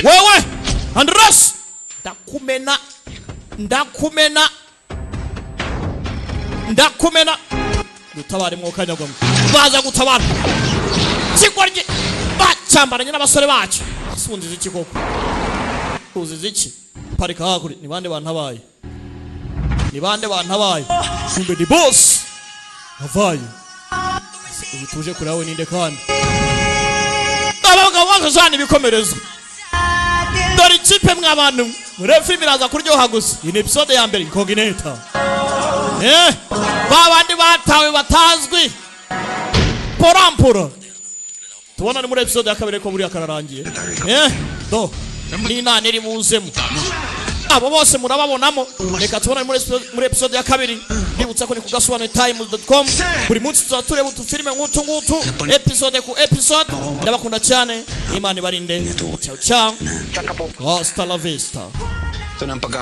wewe Andres ndakumena gutabara mwokanya gomwe baza gutabara kigorye bacambaranye n'abasore bacu sundiza iki koko uziza iki parika hakuri ni bande bantabaye kumbe di boss avaye ubituje kuri awe ninde kandi abagabo bakazana ibikomerezo dore ikipe mw'abantu refi biraza kuryoha gusa iyi ni episode ya mbere incognita babandi batawe batazwi porampura tubona ni muri episode ya kabiri ko muri akararangiye do ni nani iri muzemo abo bose murababonamo reka tubona muri episode ya kabiri nibutsa ko ni kugasobanuritimes.com buri munsi tuzatureba utufilime nk'utu ngutu episode ku episode ndabakunda cyane imana ibarinde ciao ciao hasta la vista.